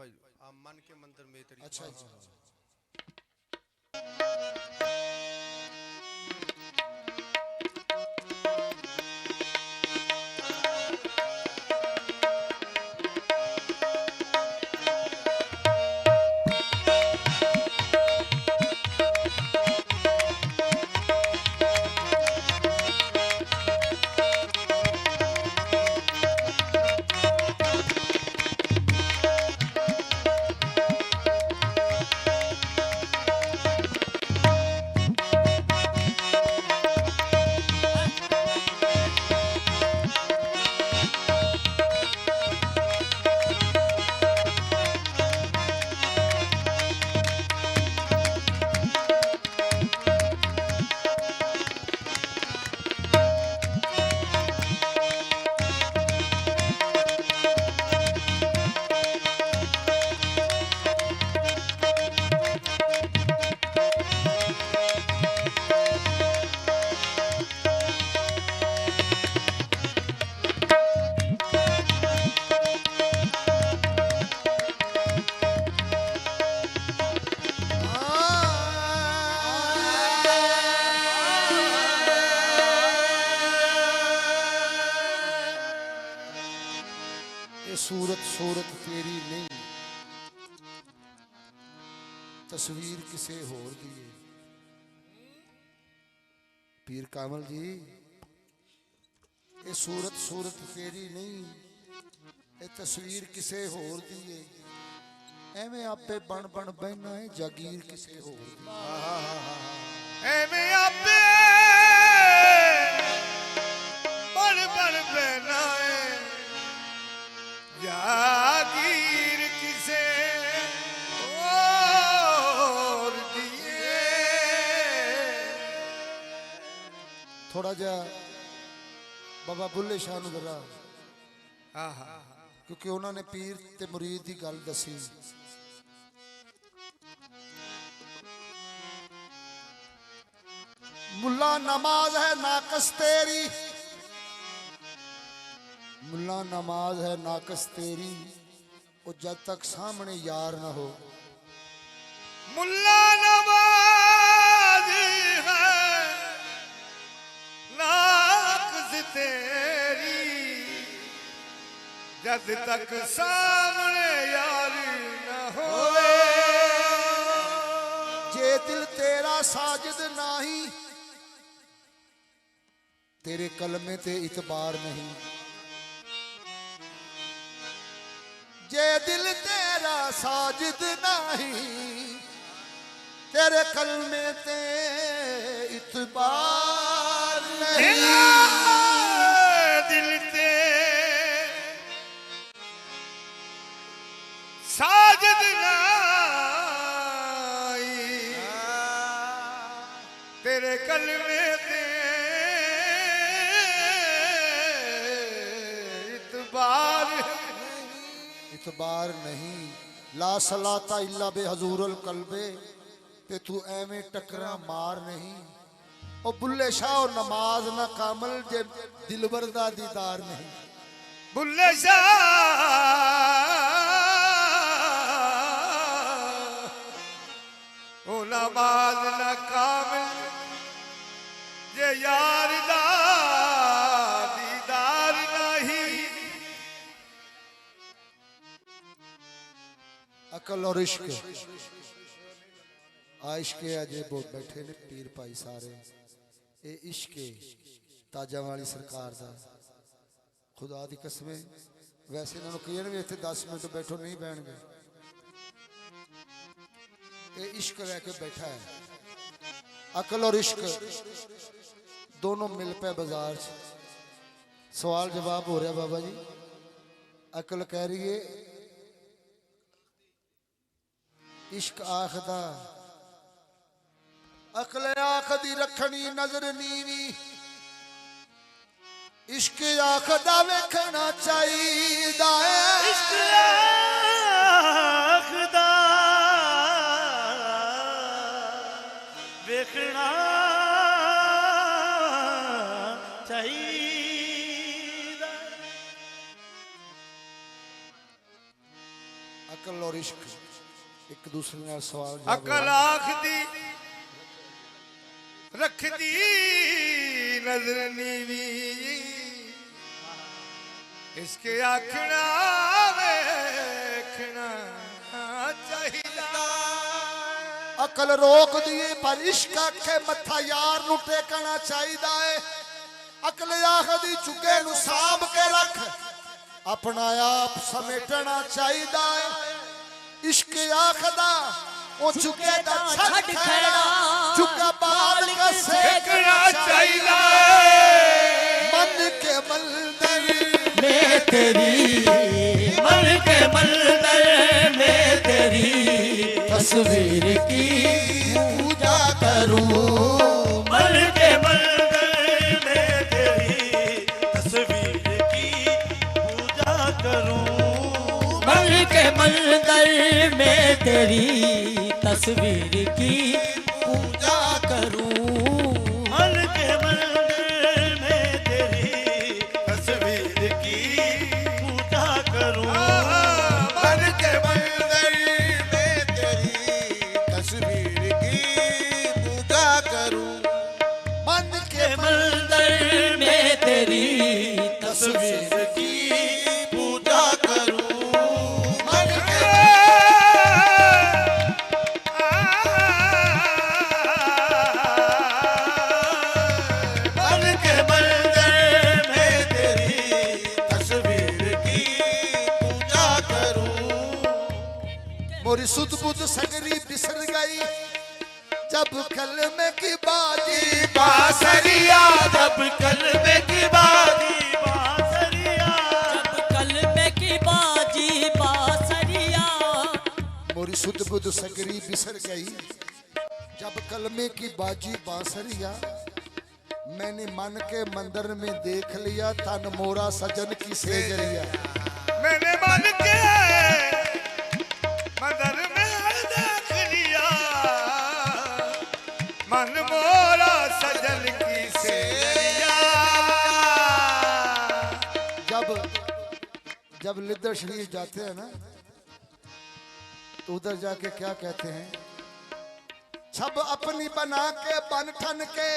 भाई आप मन के मंदिर में तेरी अच्छा अच्छा ये सूरत सूरत तेरी नहीं तस्वीर किसे होर दिए पीर कामल जी ये सूरत सूरत तेरी नहीं ये तस्वीर किसे होर दिए एवें आपे बन बन बहना है जागीर किसे होर दिए एवें आपे बन बन बहना है जागीर किसे और दिए। थोड़ा जा बाबा बुल्ले शाह नूं जरा क्योंकि उन्होंने पीर ते मुरीद की गल दसी मुल्ला नमाज है नाकस तेरी मुल्ला नमाज है नाकस तेरी वो जब तक सामने यार ना हो मुल्ला नवाज है नाकस तेरी जब तक सामने यार न होए। जे दिल तेरा साजिद नाही तेरे कलमे ते इतबार नहीं जे दिल तेरा साजिद नहीं तेरे कलमे ते इतबार नहीं दिल ते साजिद नाई तेरे कलमे ते इतबार नहीं ला सलाता इल्ला बे हजूरल कल्बे ते तू एवें टकरा मार नहीं ओ बुल्ले शाह नमाज ना कामल जे दिलबर दा दीदार नहीं बुल्ले शाह ओ नमाज न कामिल जे यार दा दीदार नहीं। अकल और इश्क आइश्क अजे बहुत बैठे ने पीर भाई सारे ये इश्क ताजा वाली सरकार दा खुदा दी कसमें वैसे इन्होंने कही भी इतने 10 मिनट बैठो नहीं बहनगे ये इश्क लेके बैठा है अकल और इश्क दोनों मिल पे बाजार सवाल जवाब हो रहा बाबा जी अकल कह रही है इश्क आखदा अकल आखदी रखनी नजर नीवी इश्क आखदा वेखना चाहिदा इश्क आखदा वेखना चाहिदा। अकल अकल और इश्क एक दूसरे नाल सवाल जवाब अकल आखदी रखदी नजर नीवी इसके आखना वेखना चाहिदा अकल रोक दिए पर इश्क आखे मथा यार नु टेकना चाहिदा है अकल आखदी चुके नु सांभ के रख अपना आप समेटना चाहिदा है इश्क आखदा ओ चुके दा छड़ खड़ा चुका बाल का सेकना चाहिदा मन के मंदिर में तेरी मन के मंदिर में तेरी तस्वीर की पूजा करूं मन के मंदिर में तेरी तस्वीर की पूजा करूं मन के मंदिर में तेरी तस्वीर की पूजा करूं मन के मंदिर में तेरी तस्वीर की पूजा करूं मन के मंदिर में तेरी तस्वीर की पूजा करूं मन के मंदिर में तेरी तस्वीर की पूजा करूं मन के मन के मंदिर में तेरी तस्वीर की पूजा करूं मोरी सुध बुध सगरी बिसर गई जब कलमे की बाजी बासरिया जब कलमे की बाजी बासरिया जब कलमे की बाजी बासरिया मोरी सुध बुध सगरी बिसर गई जब कलमे की बाजी बांसरिया मैंने मन के मंदिर में देख लिया तन मोरा सजन की सेजरिया मैंने मन के मंदिर में देख लिया मन मोरा सजन की सेरिया जब लिद्दर शरीफ जाते हैं ना तो उधर जाके क्या कहते हैं छब अपनी बना के बन ठन के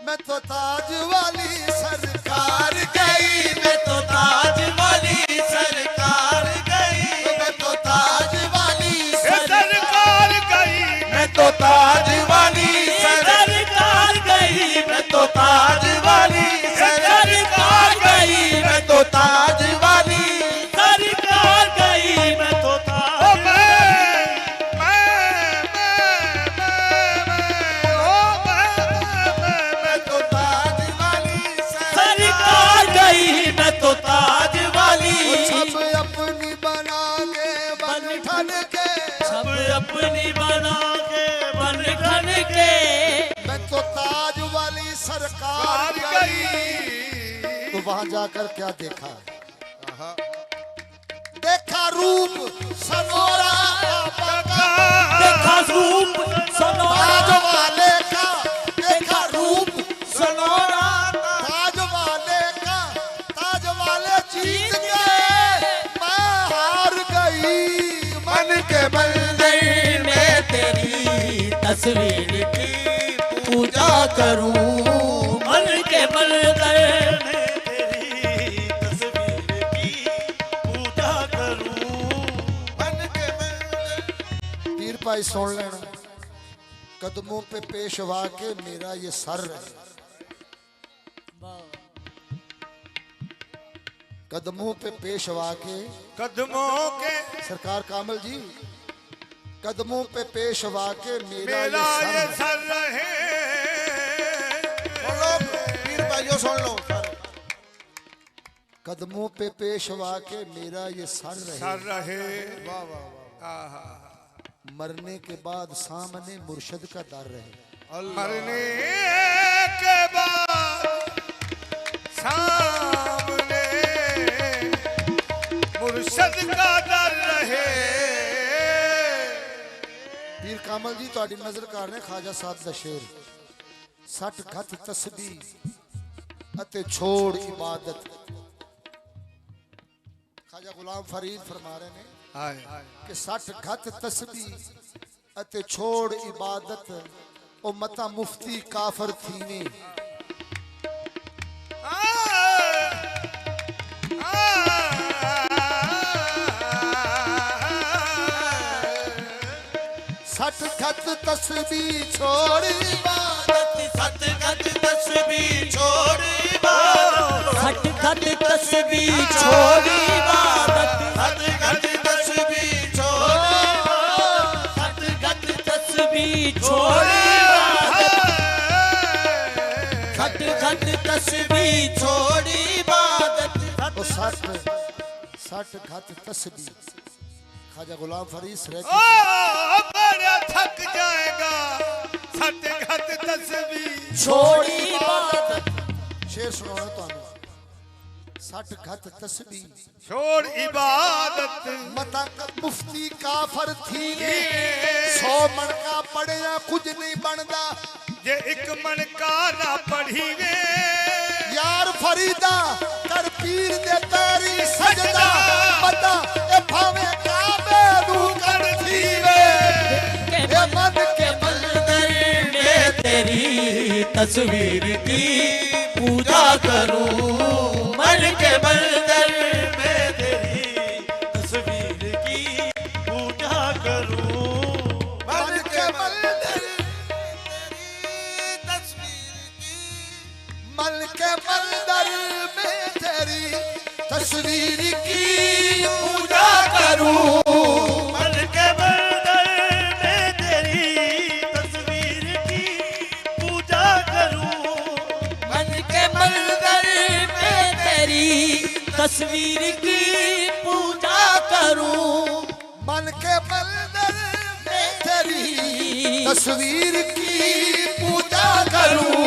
मैं तो ताज वाली सरकार गई मैं तो ताज वाली सरकार गई मैं तो ताज वाली सरकार गई मैं तो ताज वाली सरकार गई मैं तो ताज वाली सरकार गई मैं तो ताज वाली सरकार गई मैं तो ताज मैं तो ताज वाली सरकार गई मैं तो ताज वाली छब अपनी बना के बन ठन के सब अपनी बना के बन ठन के मैं तो ताज वाली सरकार गई तो वहां जाकर क्या देखा देखा रूप सनोरा बाबा देखा रूप सनोरा ताज वाले का देखा रूप सनोरा ताज वाले का ताज वाले जीत गए मैं हार गई मन के मंदिर में तेरी तस्वीर की पूजा करूं मन के मंदिर में तेरी तस्वीर की पूजा करूं मन के मंदिर पीर भाई सुन लेना कदमों पे पेशवा के मेरा ये सर है कदमों पे पेशवा के कदमों के सरकार कामल जी कदमों पे पेशवा के मेरा मेरा ये ये सर सर रहे सुन लो पीर भाइयों सुन लो कदमों पे पेशवा के मेरा ये सर सर रहे रहे वाह वाह वाह आहा मरने के बाद सामने मुर्शद का दर रहे मरने के बाद सामने मुर्शद का दर रहे पीर कामल जी ਤੁਹਾਡੀ ਨਜ਼ਰ ਕਰ ਰਹੇ ਖਾਜਾ ਸਾਹਿਬ ਦਾ ਸ਼ੇਰ ਸੱਟ ਖਤ ਤਸਬੀਹ ਅਤੇ ਛੋੜ ਇਬਾਦਤ खाजा गुलाम फरीद फरमा रहे ने हाय कि 60 घत तस्बीह अते छोड़ इबादत ओ मता मुफ्ती काफर थीने। सठ घत तस्बीह छोड़ इबादत, 60 घत तस्बीह छोड़ इबादत, 60 घत तस्बीह छोड़ इबादत, 60 घत तस्बीह छोड़ इबादत, 60 घत तस्बीह छोड़ इबादत, 60 घत तस्बीह छोड़ इबादत। ओ 60 घत तस्बीह ख्वाजा गुलाम फरीद ओ रहती बड़ा थक जाएगा 60 घत तस्बीह छोड़ इबादत, शेर सुनाना तो 60 घत तस्बीह छोड़ इबादत मता मुफ्ती काफर थीने। 100 मन का पढ़िया कुछ नहीं बनदा जे एक मन का ना पढ़ी वे यार फरीदा कर पीर दे पैरी सजदा पता ए भावे काबे नू कर थीवे ए मन के मंदिर में तेरी तस्वीर की पूजा करूं, मन के मंदिर में तेरी तस्वीर की पूजा करूं, मन के मंदिर तेरी तस्वीर की मन के मंदिर में तेरी तस्वीर की पूजा करूं। मन के मंदिर में तेरी तस्वीर की पूजा करूं, मन के मंदिर में तेरी तस्वीर की पूजा करूं, मन के मंदिर में तेरी तस्वीर की पूजा करूं।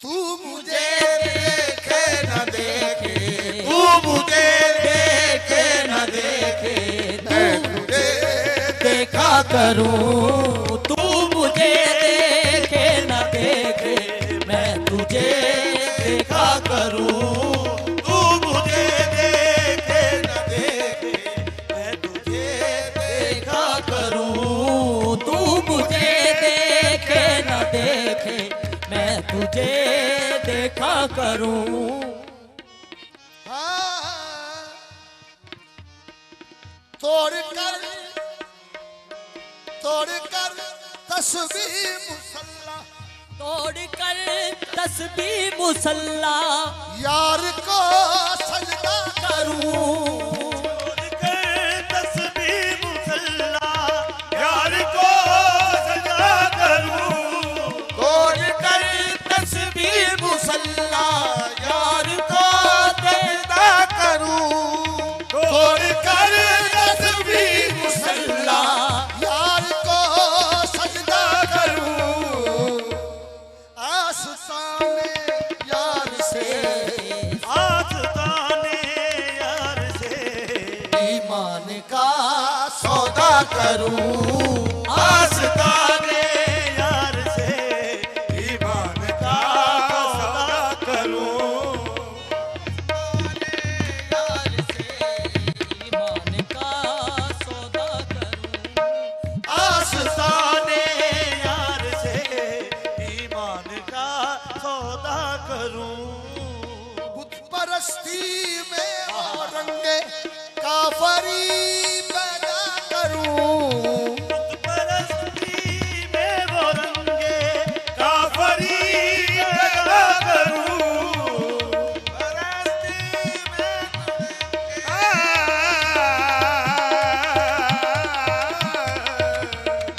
तू मुझे देखे न देखे तू मुझे देखे न देखे देखा करूं, तू मुझे देखे न देखे मैं तुझे देखा करूं, तू मुझे देखे न देखे मैं तुझे देखा करूं, तू मुझे देखे न देखे मैं तुझे देखा करूं। हाँ, तोड़ कर तस्बीह मुसल्ला तोड़ कर तस्बीह मुसल्ला यार को सजदा करूं, कर तस्बीह मुसल्ला यार को सजा करूं, तोड़ कर तस्बीह मुसल्ला यार को सजदा करूं, तोड़ कर तस्बीह मुसल्ला यार को सजदा करूं। आस्ताने यार से आस्ताने यार से ईमान का सौदा करूं, आस्ताने यार से ईमान का सौदा करूं, ईमान का सौदा करूं, आस्ताने यार से ईमान का सौदा करूं, बुत परस्ती में वो रंगे काफरी पैदा करूं। परस्ती में वो रंगे काफरी पैदा करूं, परस्ती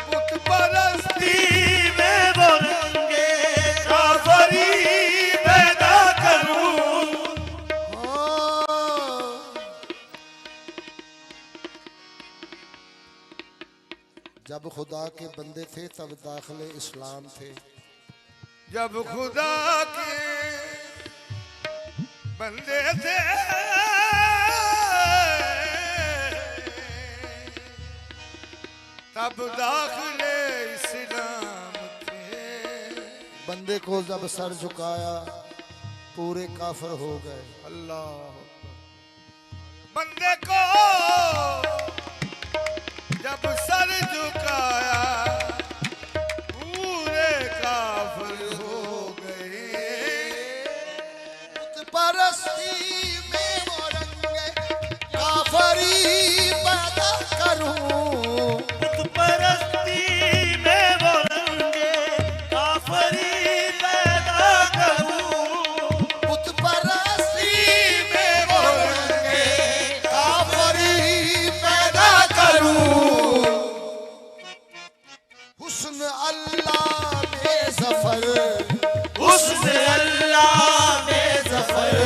बुत परस्ती में वो रंगे काफरी पैदा करूं, जब खुदा के बंदे थे तब दाखिले इस्लाम थे। जब खुदा के बंदे थे तब दाखिले इस्लाम थे। बंदे को जब सर झुकाया पूरे काफर हो गए। अल्लाह बंदे को जब सर झुकाया पूरे काफिर हो गए। परस्ती में वो रंगे काफरी पैदा करूं, परस्ती में वो रंगे काफरी पैदा करूं, बुत परस्ती में वो रंगे काफरी पैदा करूं। हुस्न अल्लाह में ज़फ़र, हुस्न अल्लाह में ज़फ़र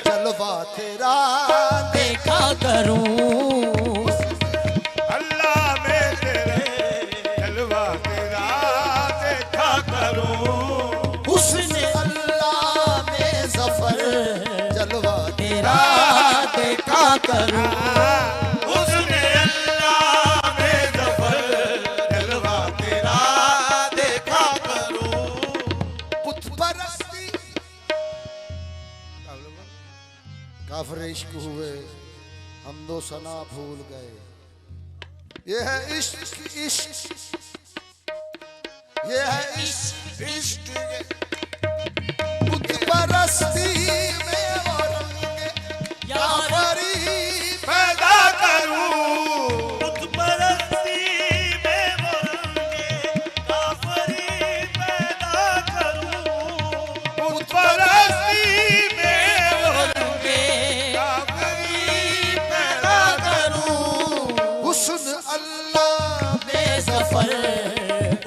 जलवा तेरा देखा करूं अल्लाह में तेरे जलवा तेरा देखा करूं। हुस्न अल्लाह में ज़फ़र जलवा तेरा देखा करूं हुस्न अल्लाह में ज़फ़र जलवा तेरा देखा करूं। बुत परस्ती काफिर इश्क हुए हम दो सना भूल गए। ये है इश्क इश्क, ये है इश्क इश्क। बुत परस्ती में वो रंगे काफरी पैदा करूं बुत परस्ती में वो रंगे काफरी पैदा करूं, बुत परस्ती में वो काफरी पैदा करूं हुस्न अल्लाह में ज़फ़र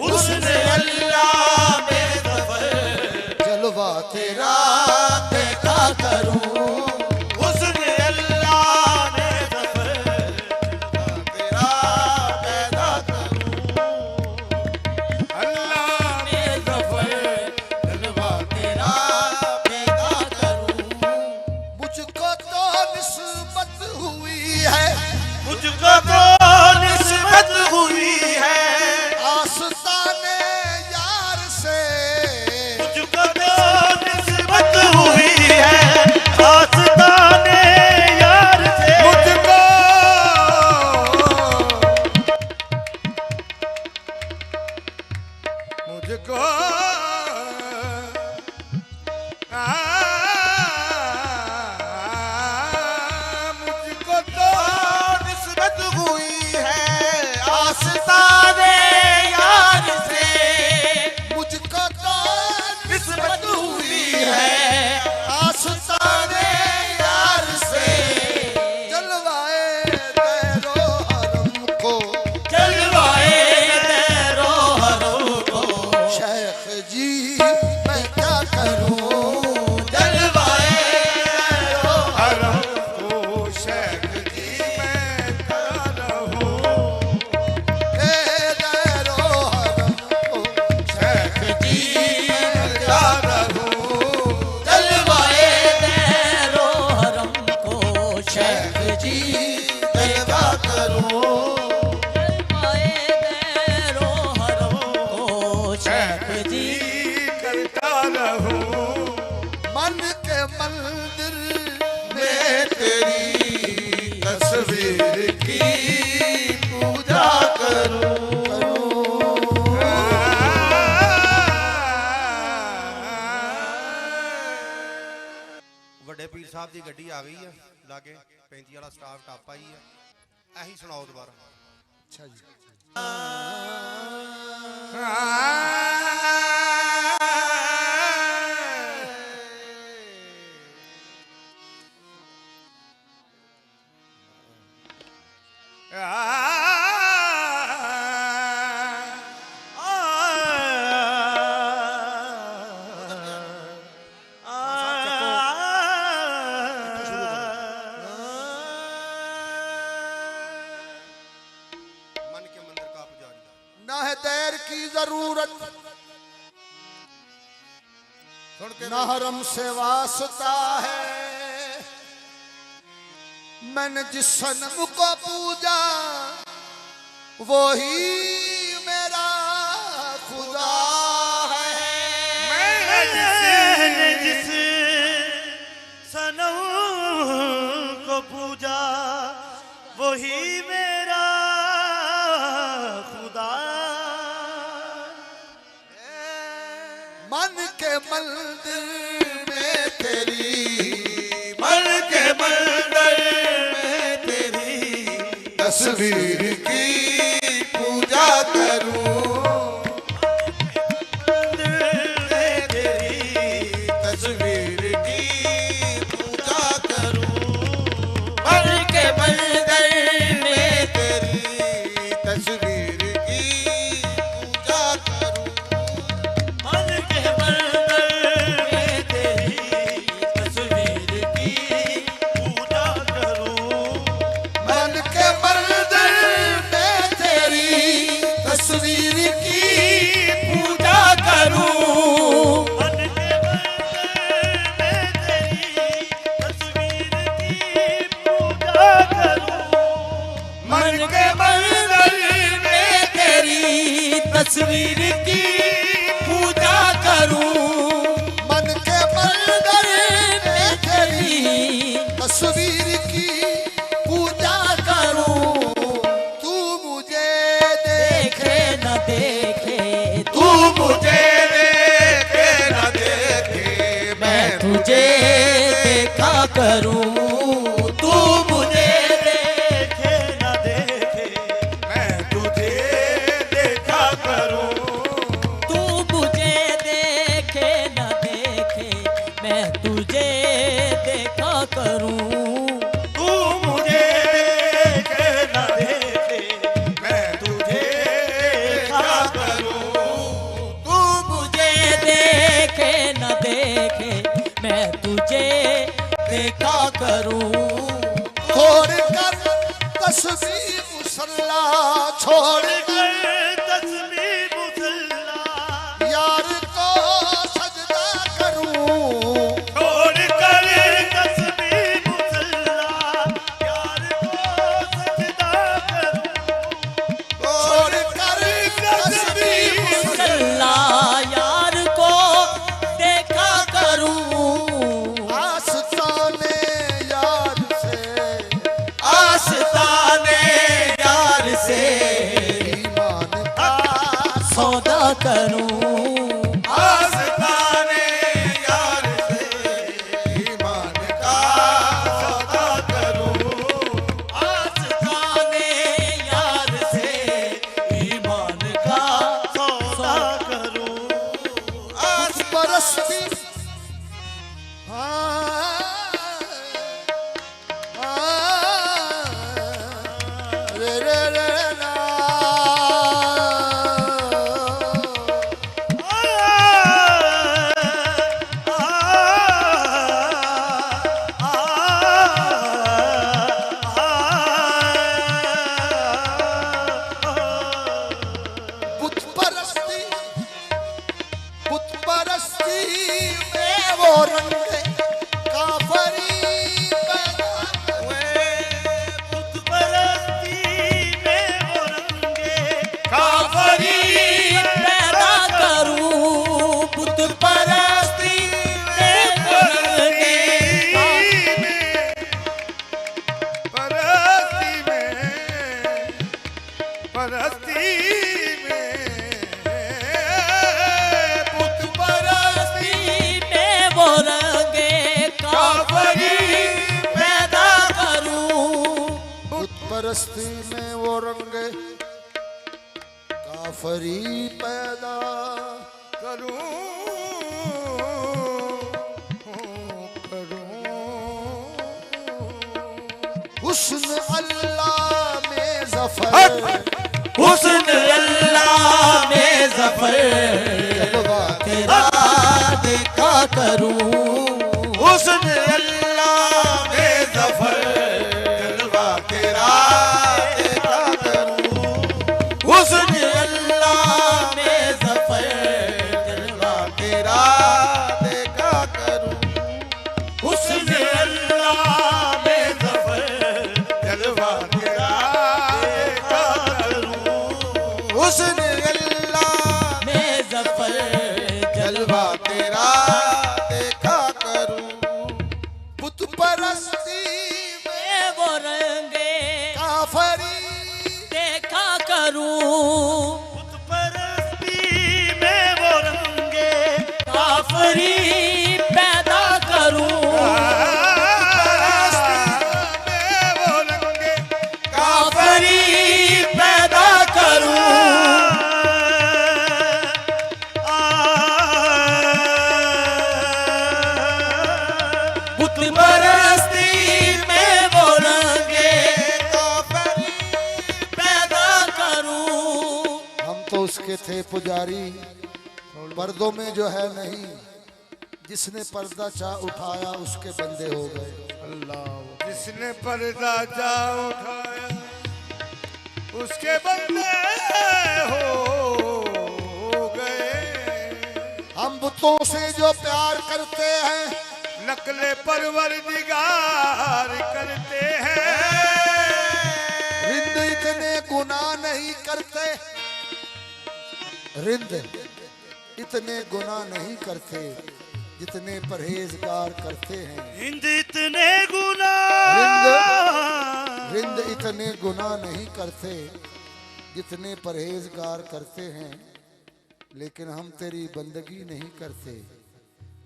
हुस्न अल्लाह में ज़फ़र जलवा तेरा देखा करूं हुस्न अल्लाह में ज़फ़र तेरा पैदा करूं। अल्लाह में ज़फ़र जलवा तेरा पैदा करूं मुझको तो निस्बत हुई है मुझको तो निस्बत हुई है आस्ताने यार से। मुझको तो निस्बत हुई है आस्ताने यार से। मुझको मुझको मुझको तो निस्बत हुई है आस्ताने यार से मुझको तो निस्बत हुई है आस्ताने यार से। जलवाए तेरो हरम को जलवाए तेरो हरों को शेख जी मैं क्या करूं। जलवाए तेरो हरम को शेख जी मैं कर रहूं। तेरो हरम को शेख जी मैं कर रहूं। जलवाए तेरो हरम को शेख जी देखा करूं जलवाए तेरो हरम को शेख जी करता रहूं। मन के मंदिर में मैं तेरी तस्वीर की पूजा करूं। ਵੱਡੇ ਪੀਰ ਸਾਹਿਬ ਦੀ ਗੱਡੀ ਆ ਗਈ ਆ ਲਾਗੇ 35 ਵਾਲਾ ਸਟਾਫ ਟੱਪ ਆਈ ਆ। ਇਹੀ ਸੁਣਾਓ ਦੁਬਾਰਾ। अच्छा जी मन के मंदिर का पुजारी ना है दैर की जरूरत सुन के न हरम से वास्ता है। मैंने जिस सनम को पूजा वो ही मेरा खुदा है। मैंने जिस सनम को पूजा वही मेरा खुदा। मन के मंदिर में तेरी, मन के मंदिर में तेरी तस्वीर की पूजा करूं, तेरी तस्वीर की पूजा करूं। मन के मंदिर में तेरी तस्वीर की पूजा करूं, मन के मंदिर में तेरी तस्वीर की पूजा करूं। मन के मंदिर में तेरी तस्वीर की पूजा करूं। मन के मंदिर में तेरी तस्वीर की पूजा करूं। मन के मंदिर में तेरी तस्वीर की पूजा करूं। तू मुझे देखे न देखे तू मुझे देखे न देखे मैं तुझे देखा करूं। तू मुझे देखे न देखे मैं तुझे देखा करूं। तू मुझे देखे न देखे मैं तुझे देखा करूं। तू मुझे देखे न देखे मैं तुझे देखा करूं। तू मुझे देखे न देखे मैं तुझे देखा करूं। छोड़ कर तस्वीर मुसल्ला, छोड़ कर तस्वीर मुसल्ला यार को सजदा करूं। छोड़ कर तस्वीर मुसल्ला यार को सजदा करूं। छोड़ कर तस्वीर मुसल्ला अल्लाह यार को देखा करूं। आस्ताने यार से, आस्ताने यार से ईमान का सौदा करूं। आस्ताने यार से ईमान का सौदा करूं। आस्ताने यार से ईमान का सौदा करूं। कुछ बरसती रे रे रे ना। बुत परस्ती में वो रंग काफरी पैदा बुत परस्ती में वो रंगे काफरी पैदा करूं। बुत परस्ती में रंगे परस्ती में बुत परस्ती में वो रंगे काफरी पैदा करूं। बुत परस्ती में वो रंग काफरी पैदा करूं हुस्न अल्लाह में जफर हुस्न अल्लाह में जफर जलवा तेरा देखा करूं। हुस्न अल्लाह में ज़फ़र जलवा तेरा देखा करूं। हुस्न अल्लाह में जफर जलवा तेरा देखा करूं। हुस्न अल्लाह में ज़फ़र जलवा तेरा देखा करूं। हुस्न अल्लाह में जफर जलवा तेरा देखा काफरी देखा करूं, बुत परस्ती में वो रंगे काफरी पैदा करूं, में वो रंगे काफरी पैदा करूं, बुत परस्ती में वो रंगे काफरी पैदा करूं। हम तो उसके थे पुजारी, पर्दों में जो है नहीं, जिसने पर्दा चा उठाया उसके बंदे हो गए। जिसने पर्दा जा उठाया उसके बंदे हो गए। हम बुतों से जो प्यार करते हैं, नकले परवरदिगार करते हैं। रिंद इतने गुनाह नहीं करते, रिंद इतने गुनाह नहीं करते जितने परहेजगार करते हैं। हिंद इतने गुना रिंद इतने गुनाह नहीं करते जितने परहेजगार करते हैं, लेकिन हम तेरी बंदगी नहीं करते,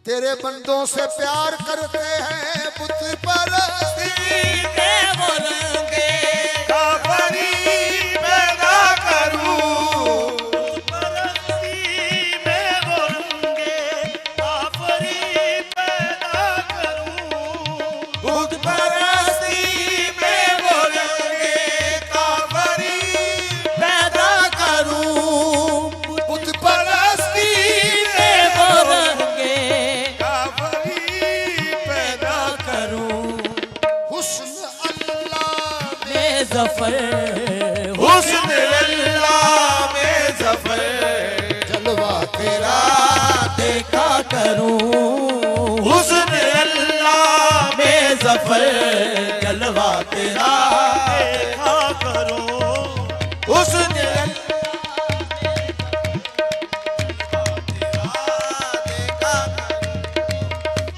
तेरे बंदों से प्यार करते हैं। बुत परस्ती में वो रंगे काफरी पैदा करूं, परस्ती में वो रंगे काफरी पैदा करूं। बुत परस्ती में वो रंगे काफरी पैदा करूं, बुत परस्ती में वो रंगे काफरी पैदा करूं। हुस्न अल्लाह में ज़फ़र हुस्न अल्लाह में ज़फ़र जलवा तेरा देखा करूं, हुस्न अल्लाह में ज़फ़र जलवा तेरा देखा करो। हुस्न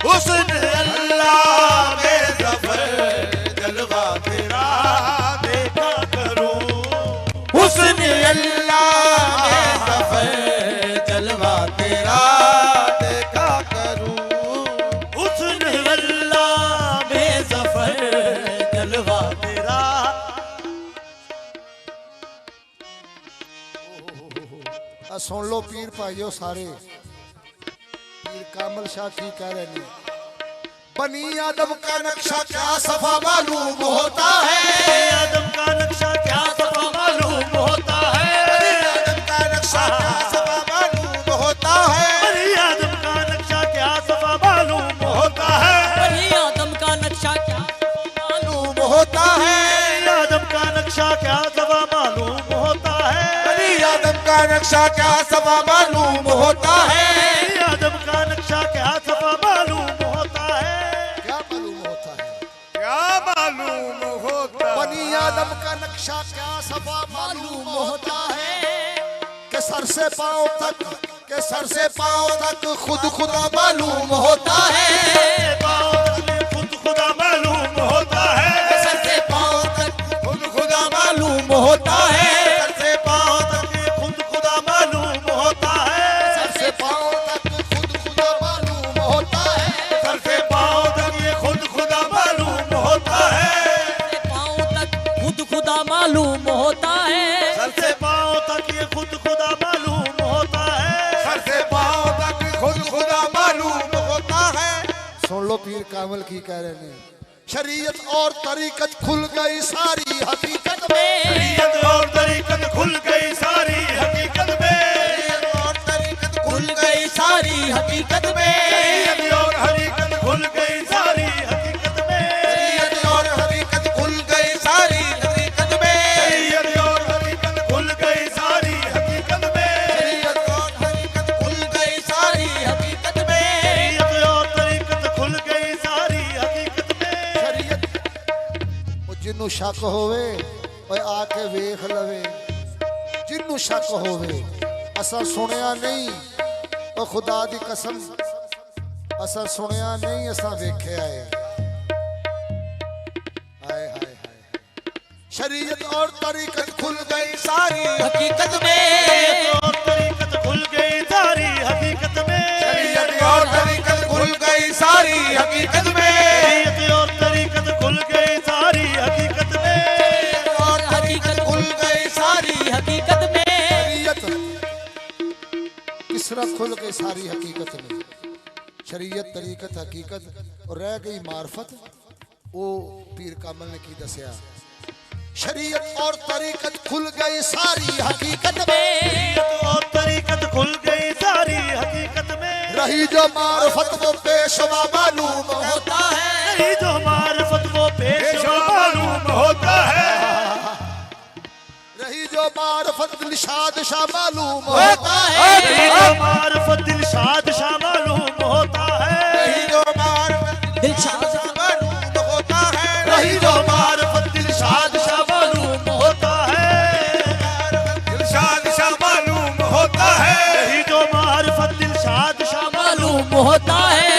हुस्न अल्लाह में ज़फ़र जलवा तेरा देखा करो। हुस्न अल्लाह में ज़फ़र जलवा तेरा देखा करूं। हुस्न अल्लाह में ज़फ़र जलवा तेरा। सुन लो पीर भाइयों सारे, पीर कामल शाह की कह रहे हैं, बनी आदम का नक्शा क्या सफा मालूम होता है। आदम का नक्शा क्या सफा मालूम होता है, आदम का नक्शा क्या सफा मालूम होता है। बनी आदम का नक्शा क्या सफा मालूम होता है, बनी आदम का नक्शा क्या सफा मालूम होता है आदम का नक्शा क्या सफा मालूम होता है, बनी आदम का नक्शा क्या सफा मालूम होता है। आदम का नक्शा क्या सफा मालूम होता है। क्या मालूम होता है? क्या मालूम होता बनी आदम का नक्शा क्या सफा मालूम होता है कि सर से पांव तक, के सर से पांव तक खुद खुदा मालूम होता है। पाँव तक खुद खुदा मालूम होता है, सर से पांव तक खुद खुदा मालूम होता है, सर से पांव तक खुद खुदा मालूम होता है, सर से पांव तक खुद खुदा मालूम होता है। सर से पाँव तक ये खुद खुदा मालूम होता है, पाँव तक खुद खुदा मालूम होता है, सर से पाँव तक ये खुद खुदा मालूम होता है। सर से पांव तक खुद खुदा मालूम होता है। सुन लो पीर कामल की कह रहे हैं, शरीयत और तरीकत खुल गई सारी हकीकत में। शरीयत और तरीकत खुल गई सारी हकीकत में, और तरीकत खुल गई सारी हकीकत में। शरीयत और हकीकत खुल गई सारी हकीकत में, शरीयत और हकीकत खुल गई सारी हकीकत में। शरीयत और हकीकत खुल गई सारी हकीकत में, शरीयत और हकीकत खुल गई सारी हकीकत में। शरीयत और तरीकत खुल गई सारी हकीकत में। शरीयत वो जिन्नू शक होवे ओए आके वेख लवे, जिन्नू शक होवे असा सुनिया नहीं, ओ खुदा दी कसम असा सुनिया नहीं, असा वेखे आए। हाय हाय हाय। शरीयत और तरीकत खुल गई सारी हकीकत में और तरीकत खुल गई सारी हकीकत में शरीयत और तरीकत खुल गई सारी हकीकत में शरीयत और तरीकत खुल गई सारी हकीकत में और तरीकत खुल गई सारी हकीकत में शरीयत किस तरह खुल गई सारी हकीकत में शरीयत तरीकत हकीकत और रह गई मार्फत वो पीर कामल ने की दसिया शरीयत और तरीकत खुल गई सारी हकीकत में शरीयत और तरीकत खुल गई सारी हकीकत में रही जो मार्फत वो पेशवा मालूम होता है नहीं जो मार्फत वो पेशवा मालूम होता है रही जो मार्फत दिलशाद शाह मालूम होता है नहीं जो मार्फत दिलशाद शाह मालूम होता है रही जो मार्फत दिलशाद मालूम होता है रही जो मार्फत दिलशाद शाह मालूम होता है दिलशाद शाह मालूम होता है रही जो मार्फत दिलशाद शाह मालूम होता है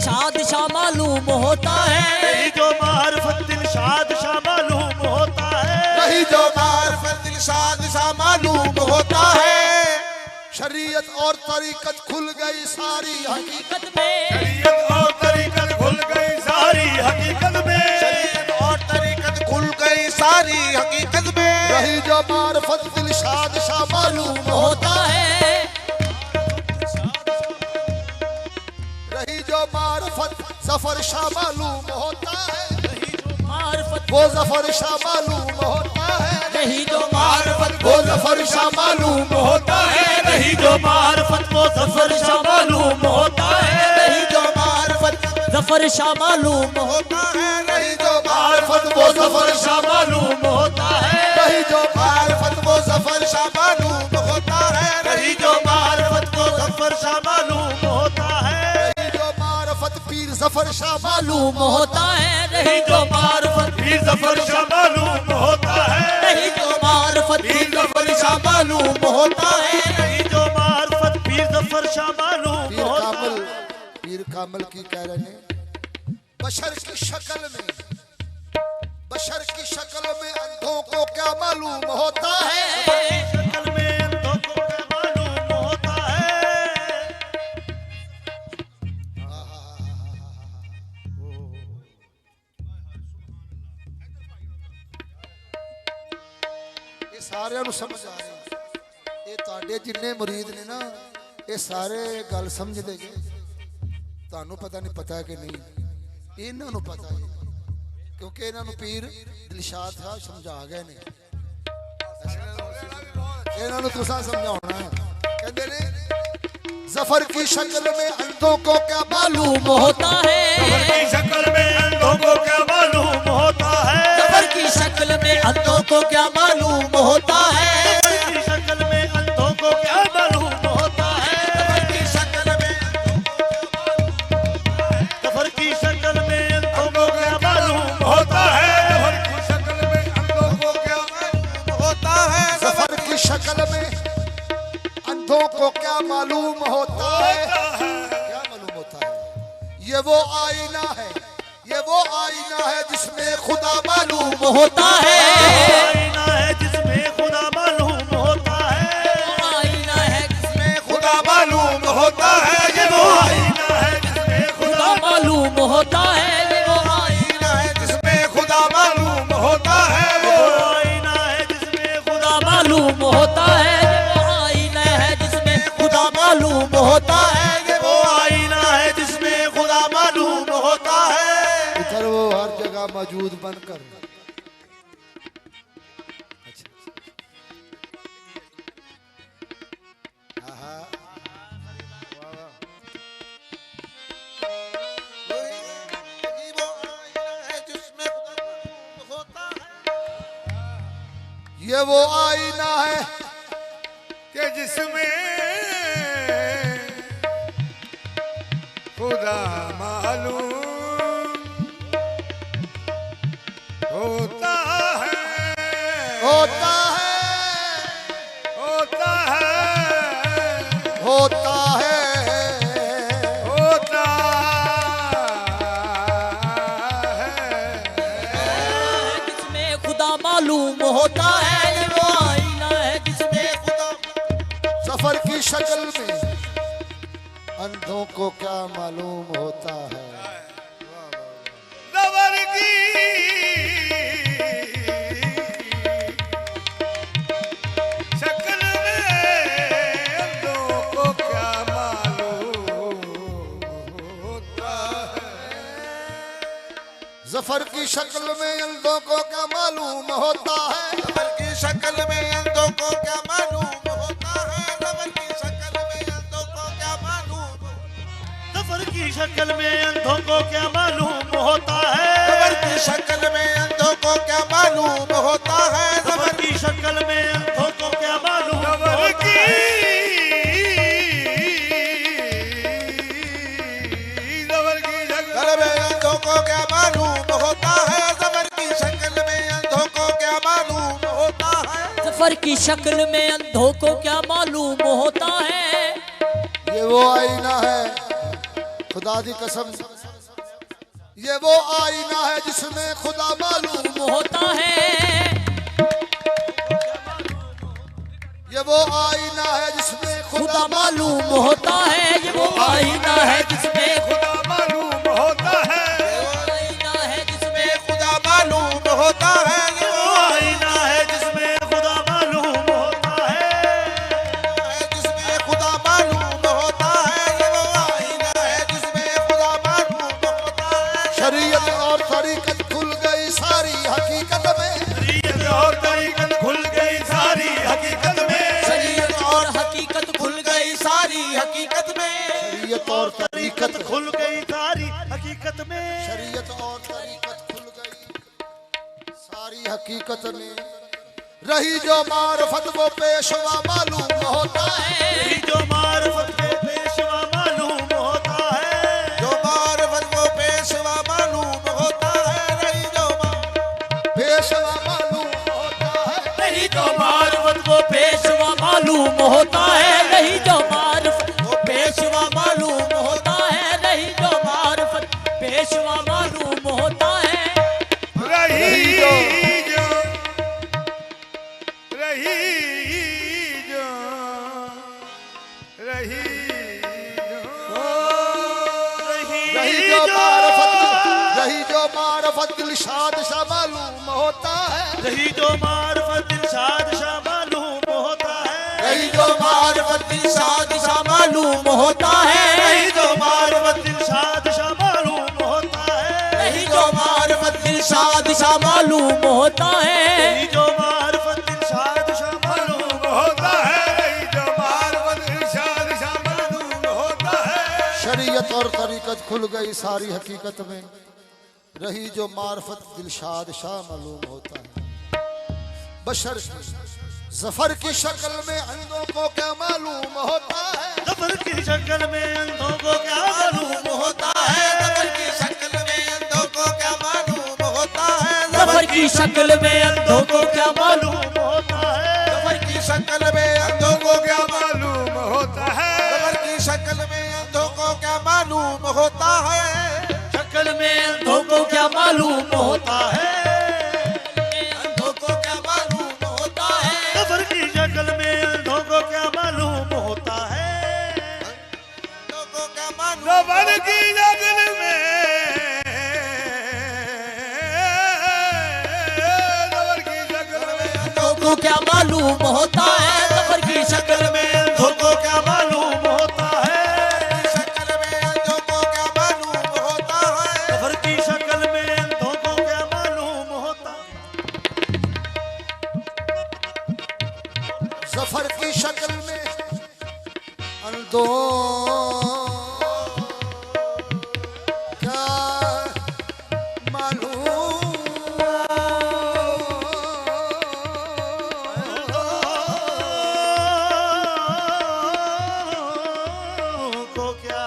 शादशाह मालूम होता है रही जो मार्फत दिलशाद शाह मालूम होता है रही जो मार्फत दिलशाद शाह मालूम होता है शरीयत और तरीकत खुल गई सारी हकीकत हकीकत में शरीयत और तरीकत खुल गई सारी हकीकत में शरीयत और तरीकत खुल गई सारी हकीकत में रही जो मार्फत दिलशाद शाह मालूम होता है रही जो मार्फत जफर शाह मालूम होता है मार्फत वो जफर शाह मालूम होता है नहीं जो मार्फत वो जफर शाह मालूम होता है रही जो मार्फत वो सफर शाह मालूम होता है रही जो मार्फत जफर शाह मालूम होता है रही जो मार्फत वो जफर शाह मालूम होता है रही जो मार्फत वो जफर शाह मालूम होता है रही जो मार्फत वो सफर शाह मालूम होता है रही जो मार्फत पीर जफर शाह मालूम होता है नहीं जो मार्फत भी सफर शाह मालूम होता है नहीं जो मार्फत पीर जफर शाह मालूम होता है रही जो मार्फत भी सफर शाह मालूम पीर होता कामल है पीर कामल की कह रहे हैं बशर की शक्ल में अंधों को क्या मालूम होता है शक्ल में अंधों को क्या मालूम होता है ਇਹ ਸਾਰਿਆਂ ਨੂੰ ਸਮਝ ਆ ਰਹੀ ਇਹ ਤੁਹਾਡੇ ਜਿੰਨੇ ਮੁਰੀਦ ਨੇ ਨਾ ਇਹ ਸਾਰੇ ਗੱਲ ਸਮਝਦੇ ਜੇ ਤੁਹਾਨੂੰ ਪਤਾ ਨਹੀਂ ਪਤਾ ਕਿ ਨਹੀਂ ਇਹਨਾਂ ਨੂੰ ਪਤਾ ਹੈ ਕਿਉਂਕਿ ਇਹਨਾਂ ਨੂੰ ਪੀਰ ਦਿਲਸ਼ਾਦ ਸਾਹਿਬ ਸਮਝਾ ਗਏ ਨੇ ਇਹਨਾਂ ਨੂੰ ਤੁਸੀਂ ਸਮਝਾਉਣਾ ਹੈ ਕਹਿੰਦੇ ਨੇ ਜ਼ਫਰ ਕੀ ਸ਼ਕਲ में अंधों को क्या मालूम होता है की शक्ल में अंधों को क्या मालूम होता है जफर की शक्ल में अंधों को क्या मालूम होता है की शक्ल में अंधों को क्या मालूम होता है की शक्ल में सफर की शक्ल में अंधों को क्या मालूम होता है की शक्ल में अंधों को क्या मालूम होता है ज़फर की शक्ल में अंधों को क्या मालूम होता है क्या मालूम होता है ये वो आईना है जिसमें खुदा मालूम होता है आईना है जिसमें खुदा मालूम होता है आईना है जिसमें खुदा मालूम होता है ये वो आईना है जिसमें खुदा मालूम होता है ये वो आईना है जिसमें खुदा मालूम होता है वो आईना है जिसमें खुदा मालूम होता है ये वो आईना है जिसमें खुदा मालूम होता है ये वो आईना है जिसमें खुदा मालूम होता है इधर वो हर जगह मौजूद बनकर ये वो आईना है जिसमें खुदा मालूम होता है ये वो आईना है कि जिसमें खुदा मालूम होता है होता है होता है होता है होता है मालूम होता है, ये वो आईना है जिसमें खुदा। सफर की शक्ल में अंधों को क्या मालूम होता है। सफर की शक्ल में अंधों को क्या मालूम होता है। जफर की शक्ल में अंधों को क्या मालूम होता है। सफर की शक्ल में अंधों को क्या मालूम होता है। सफर की शक्ल में अंधों को क्या मालूम। सफर की शक्ल में अंधों को क्या मालूम होता है। सफर की शक्ल में अंधों को क्या मालूम होता है। सफर की शक्ल में अंधों को क्या मालूम होता है। सफर की शक्ल में अंधों को क्या मालूम होता है। सफर की शक्ल में अंधों को क्या मालूम होता है। सफर की शक्ल में अंधों को क्या मालूम होता है। ये वो आईना है, खुदा दी कसम, ये वो आईना है जिसमें खुदा मालूम। होता है, ये वो आईना है जिसमें खुदा खुदा मालूम होता है, ये वो आईना है जिसमें खुदा मालूम होता है। आईना है जिसमें खुदा मालूम होता है। ये वो आईना है जिसमें खुदा मालूम होता है। जिसमें खुदा मालूम होता है। ये वो आईना है जिसमें खुदा मालूम होता है। शरीयत और तरीकत खुल गई सारी हकीकत में। शरीयत और तरीकत खुल गई सारी हकीकत में। शरीयत और हकीकत खुल गई सारी हकीकत में। शरीयत और तरीकत खुल गई सारी हकीकत में। शरीयत और तरीकत खुल गई सारी हकीकत में। रही जो मारफत वो पेशवा मालूम होता है। यही जो मार्फत के पेशवा मालूम होता है। जो मारफत वो पेशवा मालूम होता है। रही जो पेशवा मालूम होता है। नहीं जो मार्फत वो पेशवा मालूम होता है। नहीं जो मार्फत वो पेशवा मालूम होता है। नहीं जो मार्फत पेशवा मालूम होता है। रही जो रही जो रही रही जो मारफत दिलशाद सा मालूम होता है। रही जो मार्फत दिलशाद शाह मालूम होता है। रही जो मारफत दिलशाद सा मालूम होता है। रही जो मार्फत दिलशाद शाह मालूम होता है। नहीं जो मार्फत दिलशाद सा मालूम होता है। रही जो मार्फत दिलशाद शाह मालूम होता है। रही जो मार्फत दिलशाद शाह मालूम होता है। शरीयत और तरीकत खुल गई सारी हकीकत में। रही जो मारफत दिलशाद शाह मालूम होता है। बशर जफर की शक्ल में अंधों को क्या मालूम होता है। सफर की शक्ल में अंधों को क्या मालूम होता है। सफर की शक्ल में अंधों को क्या मालूम होता है। सफर की शक्ल में अंधों को क्या मालूम मालूम होता है। सफर की शक्ल में अंधों को क्या मालूम होता है। सफर की शक्ल में अंधों को क्या मालूम होता है। शक्ल में अंधों को क्या मालूम होता है। अंधों को क्या मालूम होता है। सफर की शक्ल में अंधों को क्या मालूम होता है। अंधों को क्या मालूम सफर की शक्ल में सफर की शक्ल में अंधों को क्या मालूम होता है। सफर की शक्ल में अंधों को क्या मालूम होता है। शक्ल में अंधों को क्या मालूम होता है। सफर की शक्ल में अंधों को क्या मालूम होता है। जफर की शक्ल में अंधों क्या मालूम। को क्या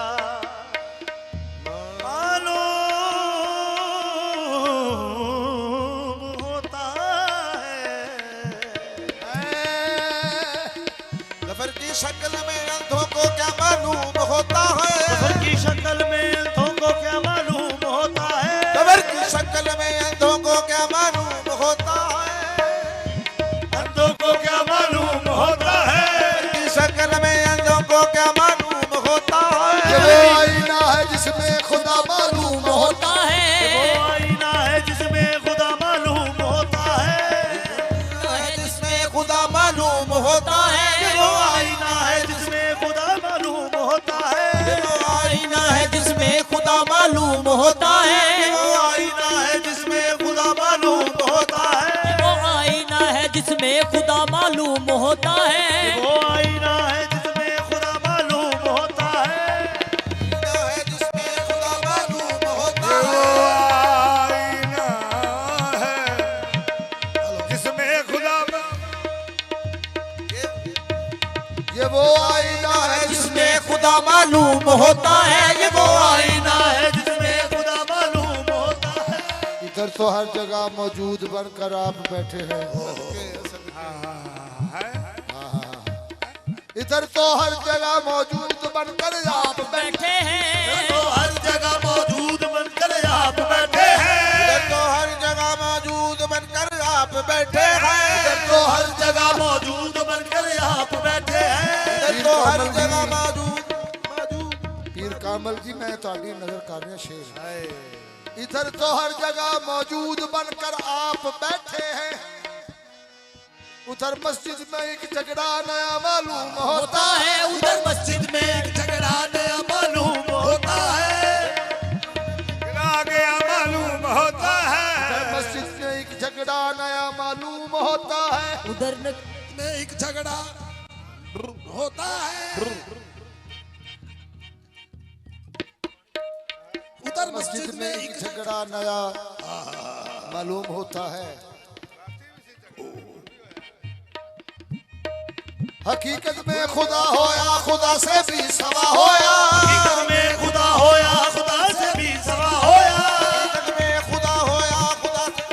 मालूम होता है। सफर की शक्ल में अंधों को क्या मालूम होता है। सफर की शक्ल में अंधों को क्या मालूम होता है। सफर की शक्ल में अंधों को क्या मालूम होता है। जिसमें खुदा मालूम होता है। वो आईना है जिसमें खुदा मालूम होता है। जिसमें खुदा मालूम होता है। वो आईना है जिसमें खुदा मालूम होता है। वो आईना है जिसमें खुदा मालूम होता है। वो आईना है जिसमें खुदा मालूम होता है। वो आईना है जिसमें खुदा मालूम होता है। वो आईना है जिसमें खुदा मालूम होता है। जिसमें खुदा मालूम होता वो है। आईना है जिसमें खुदा ये वो आईना है जिसमें खुदा मालूम होता है। ये वो आईना है जिसमें खुदा मालूम होता है। इधर तो हर जगह मौजूद बनकर आप बैठे हैं। इधर तो हर जगह मौजूद बनकर आप बैठे हैं तो हर जगह मौजूद बनकर आप बैठे हैं। तो हर जगह मौजूद बनकर आप बैठे हैं। तो हर जगह मौजूद बनकर आप बैठे हैं। तो हर जगह मौजूद पीर कामल जी मैं ताड़ी नजर कर रहा शेर। इधर तो हर जगह मौजूद बनकर आप बैठे हैं। उधर मस्जिद में एक झगड़ा नया मालूम होता है। उधर मस्जिद में एक झगड़ा नया मालूम होता है। गिरा गया मालूम होता उधर है। मस्जिद में एक झगड़ा नया मालूम होता है। उधर में एक झगड़ा होता है। उधर मस्जिद में एक झगड़ा नया मालूम होता है। हकीकत में खुदा होया खुदा से भी सवा होया। हकीकत में खुदा होया खुदा से भी सवा होया। हकीकत में खुदा होया खुदा से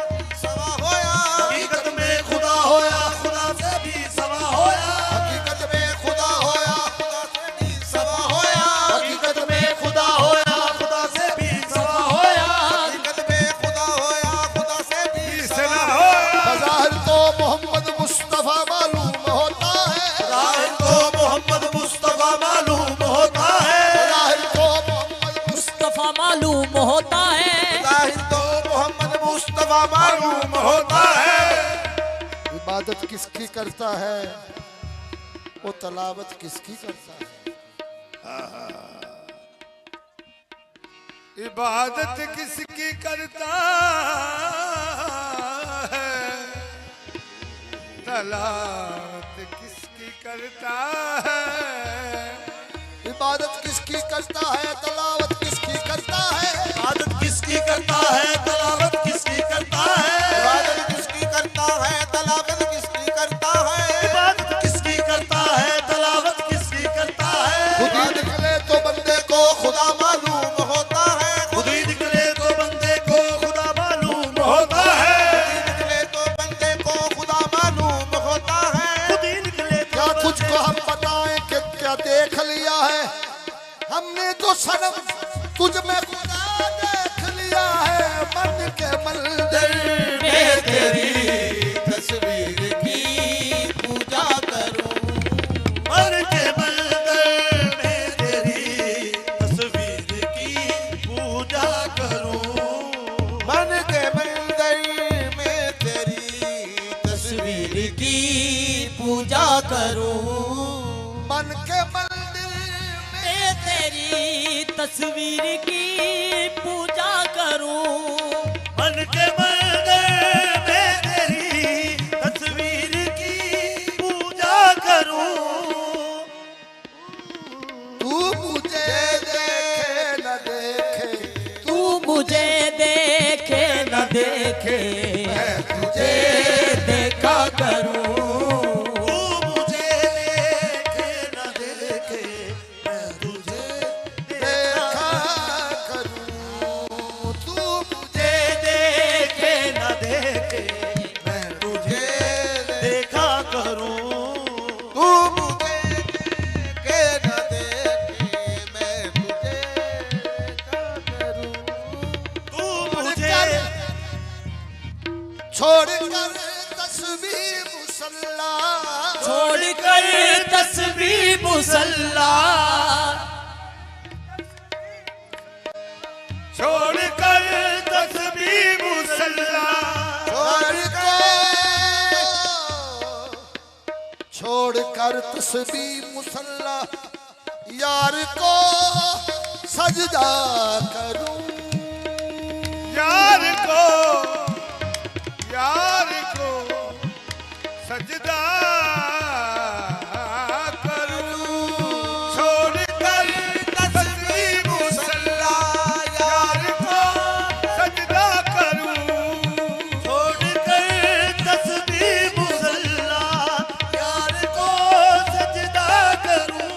सवा होया। हकीकत में खुदा होया खुदा से भी सवा होया। हकीकत में खुदा होया खुदा से भी सवा होया। हकीकत में खुदा होया खुदा से भी सवा होया। हकीकत में खुदा होया खुदा से भी सवा होया। बज़ाहिर तो मोहम्मद मुस्तफा मालूम होता है। ज़ाहिर तो मोहम्मद मुस्तफा मालूम होता है। बज़ाहिर तो मोहम्मद मुस्तफा मालूम होता है। ज़ाहिर तो मोहम्मद मुस्तफा मालूम होता है। इबादत किसकी करता है वो तलावत किसकी करता है। इबादत किसकी करता है। तलावत किसकी करता है। इबादत किसकी करता है तलावत किसकी करता है। इबादत किसकी करता है। तलावत किसकी करता है। इबादत किसकी करता है तलावत किसकी करता है। इबादत किसकी करता है। तलावत किसकी करता है। खुद ही निकले तो बंदे को खुदा मालूम होता है। खुद ही निकले तो बंदे को खुदा मालूम होता है। निकले तो बंदे को खुदा मालूम होता है। खुद ही निकले तो क्या तुझको हम बताएं कि क्या देख लिया है हमने तो सनम तुझ में खुदा देख लिया है। मन के मंदिर मैं तेरी तस्वीर की पूजा करूं। मन के मंदिर में तेरी तस्वीर की पूजा करूं। मन के मंदिर में तेरी तस्वीर की पूजा करूं। मन के मंदिर में मैं तेरी तस्वीर की पूजा करूं। मन के मंदिर में तेरी तस्वीर की पूजा करूं। तू मुझे देखे न देखे तू मुझे देखे न देखे मैं तुझे देखा करूं। तू मुझे देखे न देखे मैं तुझे देखा करूं। तू मुझे देखे न देखे मैं तुझे देखा करूं। तू मुझे देखे न देखे मैं तुझे क्या करूं। तू मुझे छोड़कर तस्वीर मुसल्ला छोड़कर तस्वीर मुसल्ला छोड़ कर तस्बीह मुसल्ला छोड़ कर तस्बीह मुसल्ला यार को सजदा करूं यार को सजदा करूं छोड़ कर तस्बीह मुसल्ला यार को सजदा करूं छोड़ कर तस्बीह मुसल्ला यार को सजदा करूं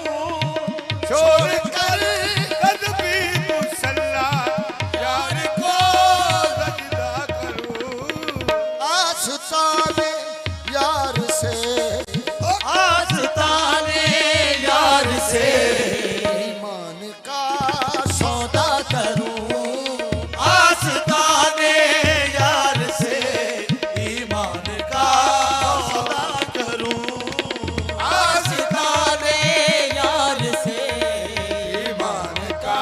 छोड़ कर तस्बीह मुसल्ला यार को सजदा करूं आस्ताने यार से आस्ताने यार से ईमान का सौदा करूं आस्ताने यार से ईमान का सौदा करूं आस्ताने यार से ईमान का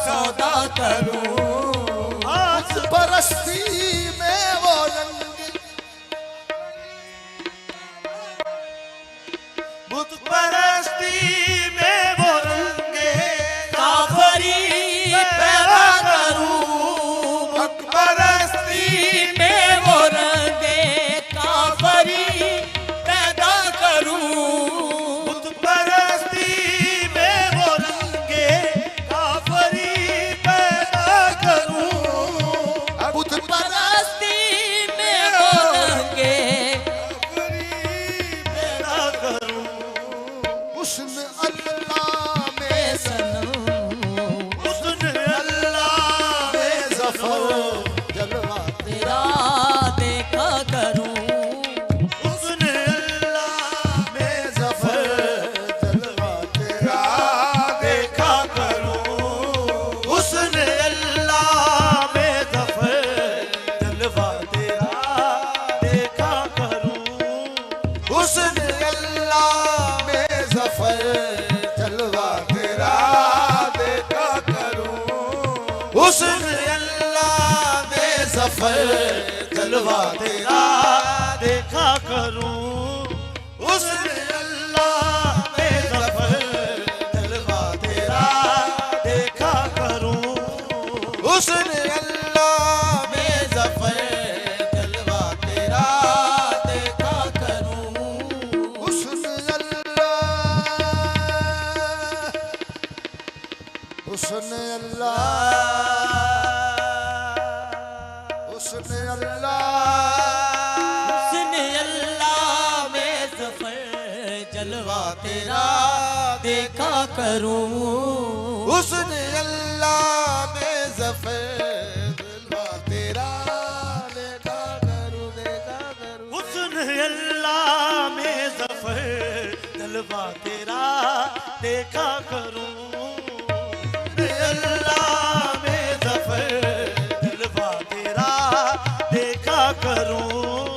सौदा करूं बुत परस्ती में वो रंग बुत परस्ती में वो रंगे काफरी पैदा करूं बुत परस्ती में वो रंगे काफरी पैदा करूं बुत परस्ती में वो रंगे काफरी पैदा करूं बुत परस्ती में वो रंगे पैदा करूं हुस्न अल्लाह में सनम हुस्न अल्लाह में जफर जलवा तेरा देखा करूं हुस्न अल्लाह में जफर जलवा तेरा देखा करूं हुस्न अल्लाह में ज़फ़र जलवा तेरा देखा करूं हुस्न अल्लाह में जफर जलवा तेरा देखा करूं हुस्न अल्लाह में जफर जलवा तेरा देखा करूं हुस्न अल्लाह में ज़फ़र जलवा तेरा देखा करूं हुस्न अल्लाह में जफर जलवा तेरा देखा करूं हुस्न अल्लाह हुस्न अल्लाह में ज़फ़र जलवा तेरा देखा करूं हुस्न अल्लाह में जफर जलवा तेरा देखा करूं हुस्न अल्लाह में ज़फ़र जलवा तेरा देखा करूं अल्लाह में ज़फ़र जलवा तेरा देखा करूं